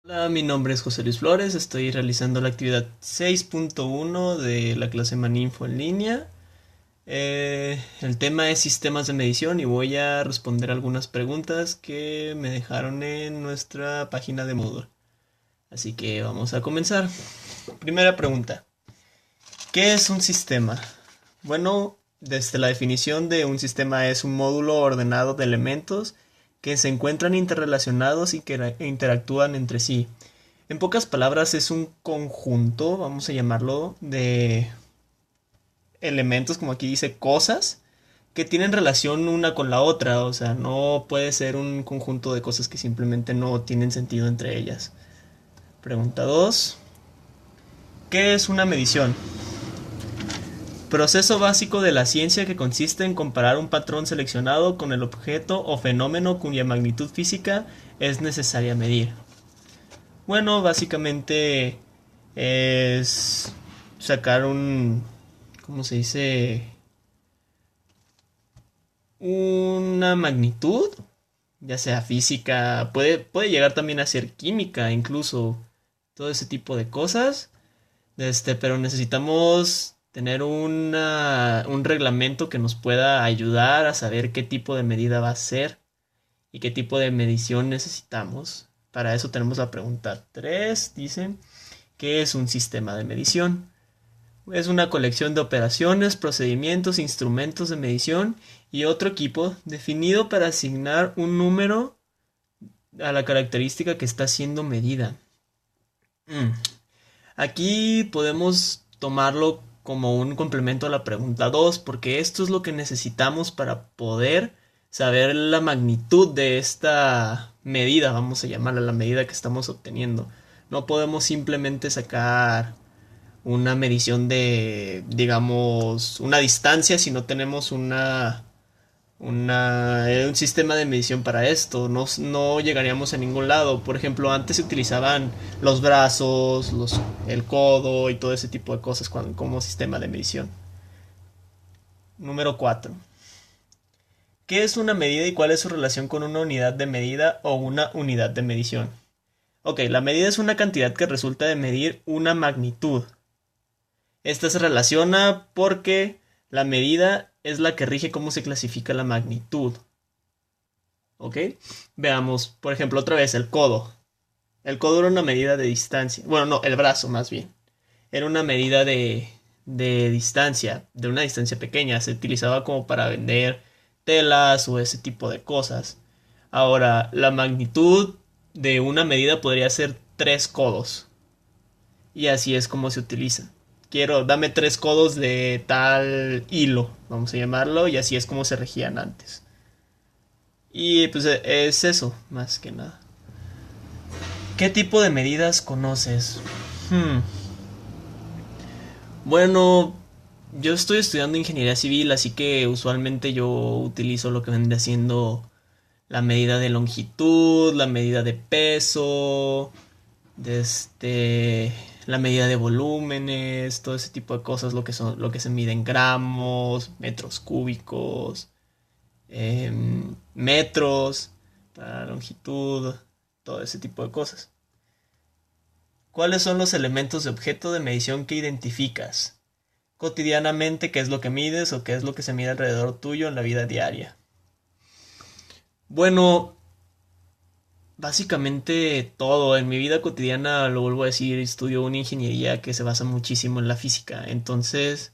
Hola, mi nombre es José Luis Flores, estoy realizando la actividad 6.1 de la clase Maninfo en línea. El tema es sistemas de medición y voy a responder algunas preguntas que me dejaron en nuestra página de Moodle. Así que vamos a comenzar. Primera pregunta. ¿Qué es un sistema? Bueno, desde la definición de un sistema es un módulo ordenado de elementos que se encuentran interrelacionados y que interactúan entre sí. En pocas palabras, es un conjunto, vamos a llamarlo, de elementos, como aquí dice, cosas, que tienen relación una con la otra. O sea, no puede ser un conjunto de cosas que simplemente no tienen sentido entre ellas. Pregunta 2. ¿Qué es una medición? Proceso básico de la ciencia que consiste en comparar un patrón seleccionado con el objeto o fenómeno cuya magnitud física es necesaria medir. Bueno, básicamente es sacar un, ¿cómo se dice? Una magnitud, ya sea física, puede llegar también a ser química, incluso todo ese tipo de cosas. Pero necesitamos tener un reglamento que nos pueda ayudar a saber qué tipo de medida va a ser y qué tipo de medición necesitamos. Para eso tenemos la pregunta 3. Dice, ¿qué es un sistema de medición? Es una colección de operaciones, procedimientos, instrumentos de medición y otro equipo definido para asignar un número a la característica que está siendo medida. Mm. Aquí podemos tomarlo como un complemento a la pregunta 2, porque esto es lo que necesitamos para poder saber la magnitud de esta medida, vamos a llamarla la medida que estamos obteniendo. No podemos simplemente sacar una medición de, digamos, una distancia si no tenemos un sistema de medición para esto. No llegaríamos a ningún lado. Por ejemplo, antes se utilizaban los brazos, el codo y todo ese tipo de cosas como sistema de medición. Número 4. ¿Qué es una medida y cuál es su relación con una unidad de medida o una unidad de medición? Ok, la medida es una cantidad que resulta de medir una magnitud. Esta se relaciona porque la medida es la que rige cómo se clasifica la magnitud. ¿Ok? Veamos, por ejemplo, otra vez el codo. El codo era una medida de distancia. Bueno, no, el brazo más bien. Era una medida de distancia, de una distancia pequeña. Se utilizaba como para vender telas o ese tipo de cosas. Ahora, la magnitud de una medida podría ser 3 codos. Y así es como se utiliza. Dame 3 codos de tal hilo, vamos a llamarlo, y así es como se regían antes. Y pues es eso, más que nada. ¿Qué tipo de medidas conoces? Hmm. Bueno, yo estoy estudiando ingeniería civil, así que usualmente yo utilizo lo que vendría siendo la medida de longitud, la medida de peso, la medida de volúmenes, todo ese tipo de cosas, lo que se mide en gramos, metros cúbicos, metros, para longitud, todo ese tipo de cosas. ¿Cuáles son los elementos de objeto de medición que identificas cotidianamente? ¿Qué es lo que mides o qué es lo que se mide alrededor tuyo en la vida diaria? Bueno, básicamente todo. En mi vida cotidiana, lo vuelvo a decir, estudio una ingeniería que se basa muchísimo en la física. Entonces,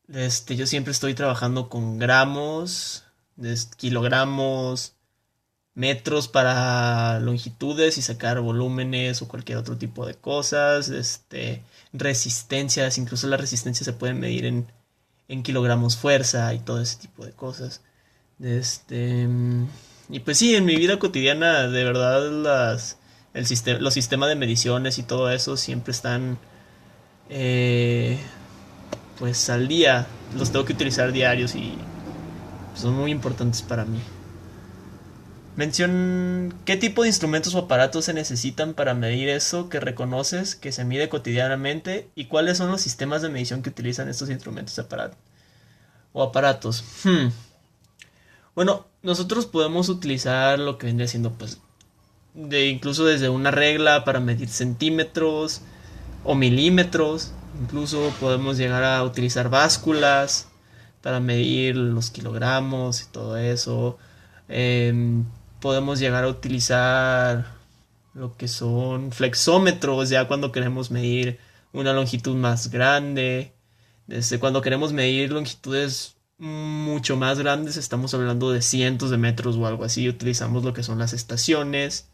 yo siempre estoy trabajando con gramos, kilogramos, metros para longitudes y sacar volúmenes o cualquier otro tipo de cosas, resistencias, incluso la resistencia se puede medir en kilogramos fuerza y todo ese tipo de cosas. Este, y pues sí, en mi vida cotidiana, de verdad, los sistemas de mediciones y todo eso siempre están, eh, pues al día, los tengo que utilizar diarios y son muy importantes para mí. ¿Qué tipo de instrumentos o aparatos se necesitan para medir eso que reconoces que se mide cotidianamente y cuáles son los sistemas de medición que utilizan estos instrumentos o aparatos? Bueno, nosotros podemos utilizar lo que vendría siendo pues de incluso desde una regla para medir centímetros o milímetros. Incluso podemos llegar a utilizar básculas para medir los kilogramos y todo eso. Em, Podemos llegar a utilizar lo que son flexómetros ya cuando queremos medir una longitud más grande. Desde cuando queremos medir longitudes mucho más grandes, estamos hablando de cientos de metros o algo así. Utilizamos lo que son las estaciones,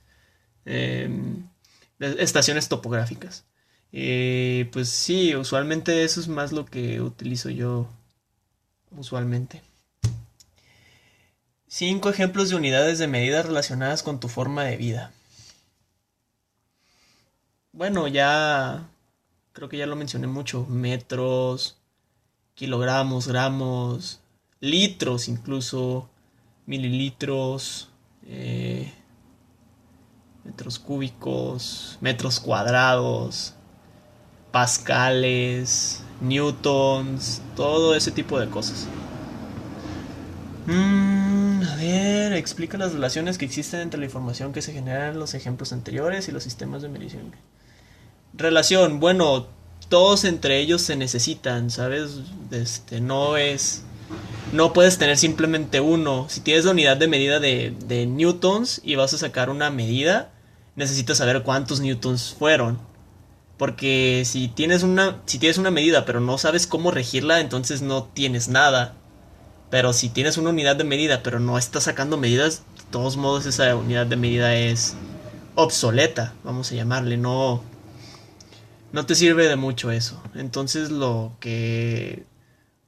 estaciones topográficas. Pues sí, usualmente eso es más lo que utilizo yo usualmente. 5 ejemplos de unidades de medida relacionadas con tu forma de vida. Bueno, ya creo que ya lo mencioné mucho. Metros, kilogramos, gramos, litros incluso, mililitros, metros cúbicos, metros cuadrados, pascales, newtons, todo ese tipo de cosas. A ver, explica las relaciones que existen entre la información que se genera en los ejemplos anteriores y los sistemas de medición. Relación, bueno, todos entre ellos se necesitan, ¿sabes? No es... No puedes tener simplemente uno. Si tienes la unidad de medida de newtons y vas a sacar una medida, necesitas saber cuántos newtons fueron. Porque si tienes una medida pero no sabes cómo regirla, entonces no tienes nada. Pero si tienes una unidad de medida pero no estás sacando medidas, de todos modos esa unidad de medida es obsoleta, vamos a llamarle, no te sirve de mucho eso. Entonces lo que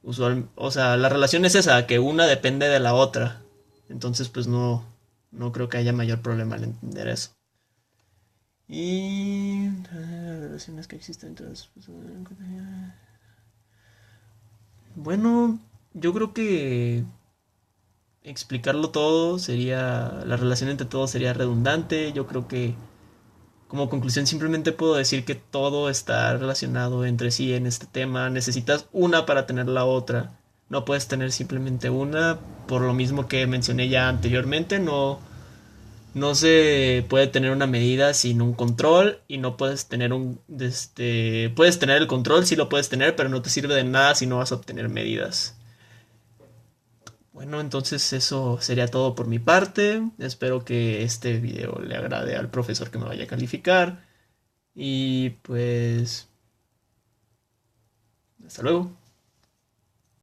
o sea, la relación es esa, que una depende de la otra. Entonces pues no creo que haya mayor problema al entender eso. Y relaciones que existen entre las personas. Bueno, yo creo que explicarlo todo sería, la relación entre todos sería redundante. Yo creo que como conclusión simplemente puedo decir que todo está relacionado entre sí en este tema. Necesitas una para tener la otra. No puedes tener simplemente una, por lo mismo que mencioné ya anteriormente. No se puede tener una medida sin un control y no puedes tener puedes tener el control, sí lo puedes tener, pero no te sirve de nada si no vas a obtener medidas. Bueno, entonces eso sería todo por mi parte. Espero que este video le agrade al profesor que me vaya a calificar. Y pues, hasta luego.